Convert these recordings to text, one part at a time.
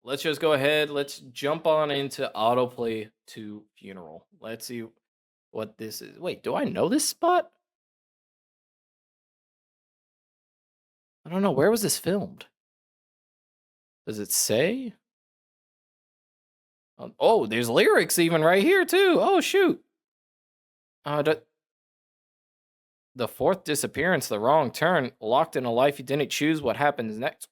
let's just go ahead. Let's jump on into autoplay to funeral. Let's see what this is. Wait, do I know this spot? I don't know. Where was this filmed? Does it say? Oh, there's lyrics even right here too. Oh shoot. The fourth disappearance, the wrong turn, locked in a life you didn't choose. What happens next?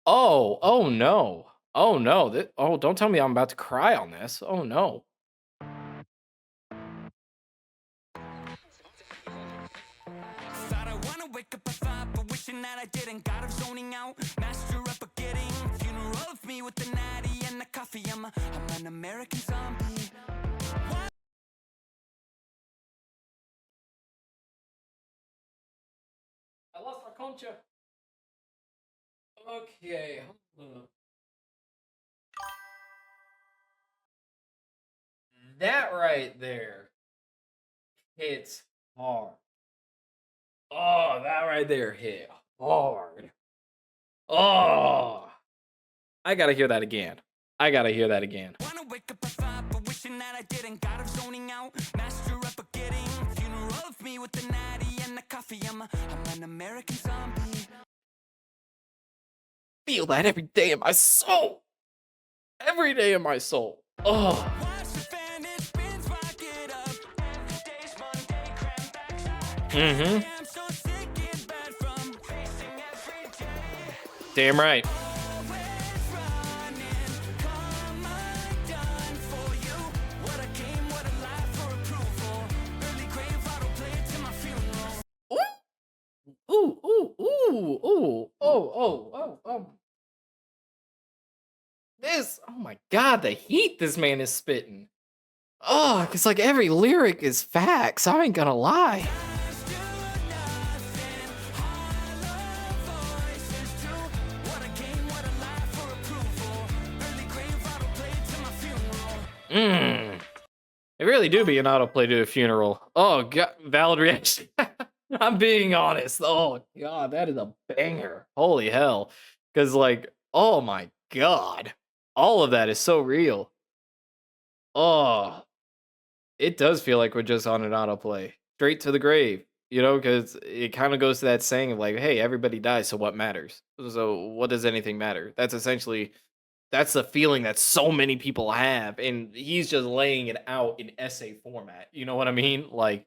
Oh no. Oh no. Oh, don't tell me I'm about to cry on this. Oh no. Thought I wanna wake up at 5, but wishing that I didn't. Got her zoning out, master up a getting. Funeral of me with the natty and the coffee. I'm an American zombie. I lost my concha. Okay. That right there hits hard. Oh, that right there hit hard. Oh, I gotta hear that again. I gotta hear that again. Wanna wake up at 5, but wishing that I didn't. Got her zoning out, master up a getting. Funeral of me with the natty and the coffee. I'm an American zombie. Feel that every day in my soul. Every day in my soul. Oh. Watch the vanish, bins rock it up. Every day's Monday, cram back up. Mm-hmm. I'm so sick and bad from facing every day. Damn right. Always running, come undone for you. What a game, what a life for approval. Early grave, autoplay to my funeral. Ooh, ooh, ooh, ooh, oh. Oh my god, the heat this man is spitting. Oh, it's like every lyric is facts. I ain't gonna lie. Let's do nothing, hollow voices true. What a game, what a life for approval. Early grave, autoplay to my funeral. Mmm. It really do be an autoplay to a funeral. Oh god, valid reaction. I'm being honest. Oh god, that is a banger. Holy hell. Cause like, oh my god. All of that is so real. Oh, it does feel like we're just on an autoplay. Straight to the grave. You know, because it kind of goes to that saying of like, hey, everybody dies, so what matters? So what does anything matter? That's essentially that's the feeling that so many people have, and he's just laying it out in essay format. You know what I mean? Like,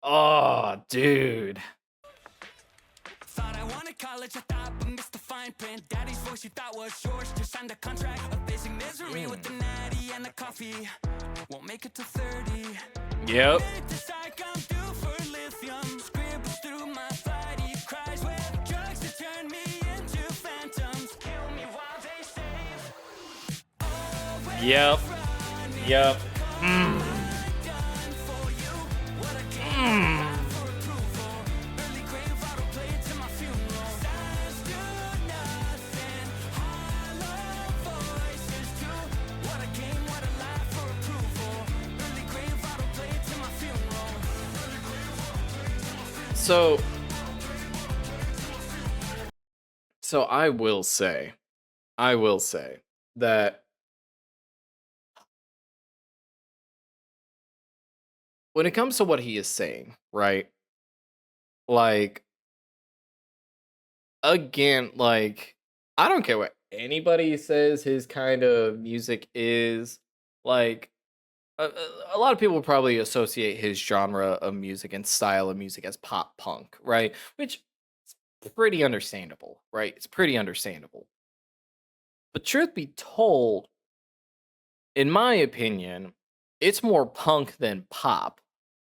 oh, dude. Thought I wanted college, I thought, but missed the fine print. Daddy's voice you thought was yours, just signed a contract of facing misery with the natty and the coffee. Won't make it to 30. Yep. To psych, I'm due for lithium. Scribbles through my body, cries with drugs that turn me into phantoms. Kill me while they save. Always Yep. running, Yep. come undone for you. What a game, what a life for approval. Early grave, autoplay to my funeral. Signs do nothing, hollow voices true. What a game, what a life for approval. Early grave, autoplay to my funeral. So, so I will say that when it comes to what he is saying, right? Like, again, like, I don't care what anybody says his kind of music is. Like, a lot of people probably associate his genre of music and style of music as pop punk, right? Which is pretty understandable, right? It's pretty understandable. But truth be told, in my opinion, it's more punk than pop.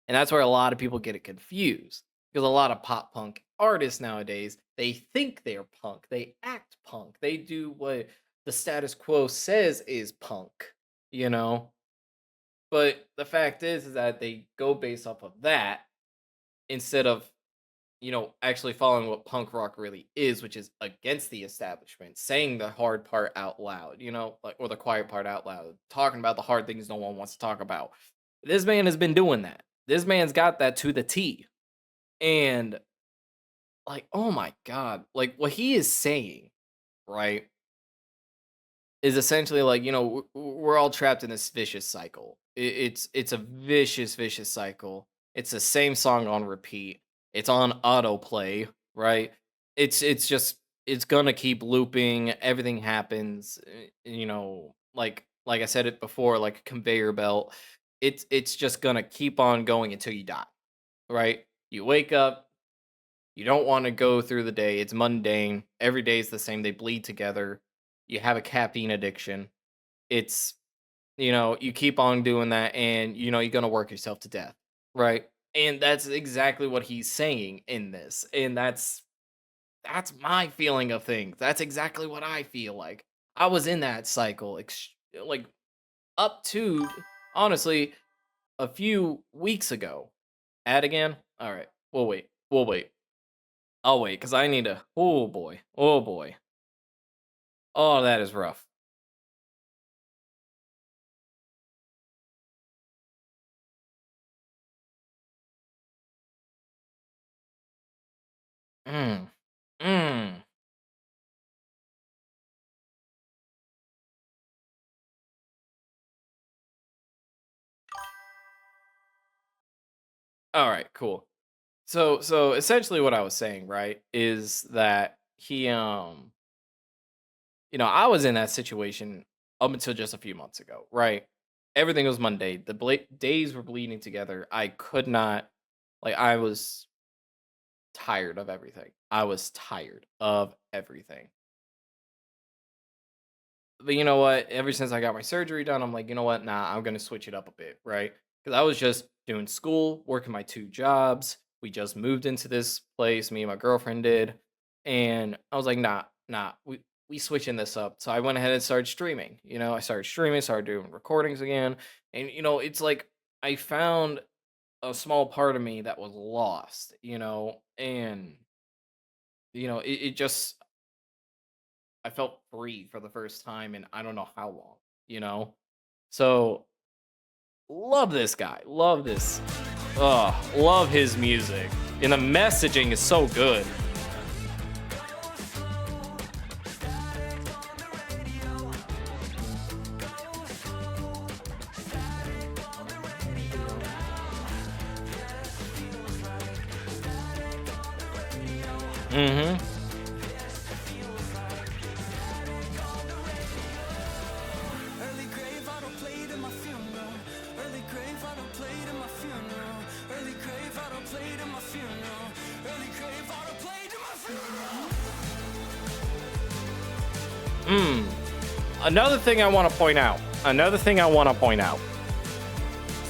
And that's where a lot of people get it confused. Because a lot of pop punk artists nowadays, they think they're punk. They act punk. They do what the status quo says is punk, you know? But the fact is that they go based off of that instead of, actually following what punk rock really is, which is against the establishment, saying the hard part out loud, like or the quiet part out loud, talking about the hard things no one wants to talk about. This man has been doing that. This man's got that to the T. And like, oh my god, like what he is saying right? Is essentially like, we're all trapped in this vicious cycle. It's a vicious, vicious cycle. It's the same song on repeat. It's on autoplay, right? It's just it's gonna keep looping. Everything happens, like I said it before, like a conveyor belt. It's just gonna keep on going until you die, right? You wake up, you don't want to go through the day. It's mundane. Every day is the same. They bleed together. You have a caffeine addiction. It's you keep on doing that, and you're gonna work yourself to death, right? And that's exactly what he's saying in this, and that's my feeling of things. That's exactly what I feel like. I was in that cycle, like up to honestly a few weeks ago. Add again. All right, we'll wait. We'll wait. I'll wait because I need to. Oh boy. Oh boy. Oh, that is rough. Mm. Mm. All right. Cool. So essentially what I was saying, right, is that I was in that situation up until just a few months ago, right? Everything was mundane. The days were bleeding together. I could not I was tired of everything. I was tired of everything. But you know what? Ever since I got my surgery done, I'm like, you know what? Nah, I'm gonna switch it up a bit, right? Because I was just doing school, working my two jobs. We just moved into this place, me and my girlfriend did, and I was like, nah, we switching this up. So I went ahead and started streaming. I started streaming, started doing recordings again, and it's like I found a small part of me that was lost, and it just I felt free for the first time in I don't know how long, you know? So, love this guy. Love this. Love his music. And the messaging is so good. Mhm. Early grave autoplay to my funeral. Early grave autoplay to my funeral. Early grave autoplay to my funeral. Early grave autoplay to my funeral. Mm. Another thing I want to point out. Another thing I want to point out.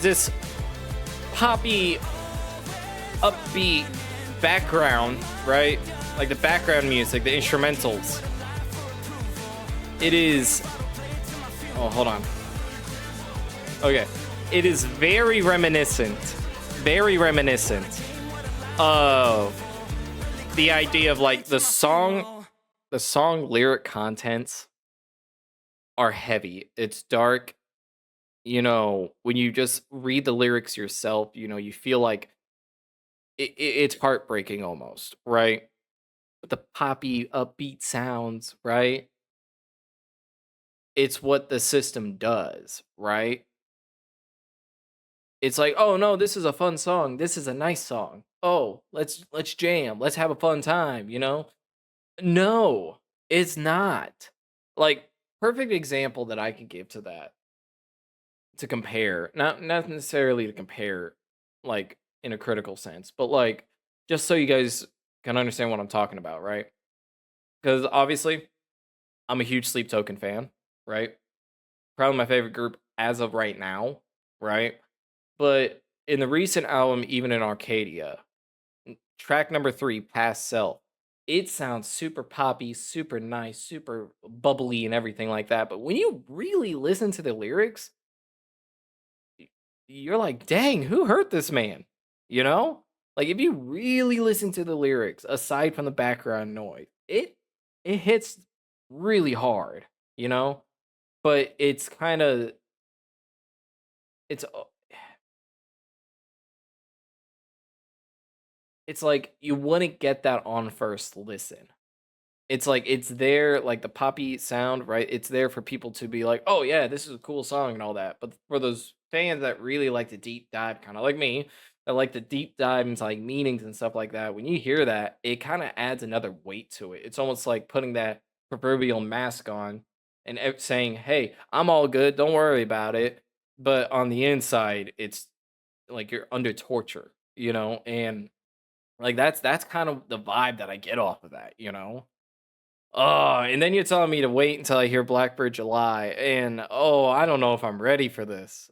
This poppy upbeat background, right? Like the background music, the instrumentals. It is Oh, hold on. Okay. It is very reminiscent of the idea of like the song lyric contents are heavy. It's dark. When you just read the lyrics yourself, you feel like it's heartbreaking almost, right? But the poppy upbeat sounds, right? It's what the system does, right? It's like, "Oh, no, this is a fun song. This is a nice song. Oh, let's jam. Let's have a fun time," you know? No, it's not. Like, perfect example that I could give to that, to compare, not necessarily to compare, like, in a critical sense, but, like, just so you guys can understand what I'm talking about, right? Because obviously, I'm a huge Sleep Token fan, right? Probably my favorite group as of right now, right? But in the recent album, even in Arcadia, track number 3, Past Self, it sounds super poppy, super nice, super bubbly, and everything like that. But when you really listen to the lyrics, you're like, dang, who hurt this man? You know? Like if you really listen to the lyrics, aside from the background noise, it hits really hard, you know? But it's kind of it's it's like you wouldn't get that on first listen. it's like it's there, like the poppy sound, right? It's there for people to be like, "Oh yeah, this is a cool song and all that." But for those fans that really like to deep dive, kind of like me, that like the deep dive into like meanings and stuff like that, when you hear that, it kind of adds another weight to it. It's almost like putting that proverbial mask on and saying, "Hey, I'm all good. Don't worry about it." But on the inside, it's like you're under torture, and like that's kind of the vibe that I get off of that. Oh, and then you're telling me to wait until I hear Blackbird July, and oh, I don't know if I'm ready for this.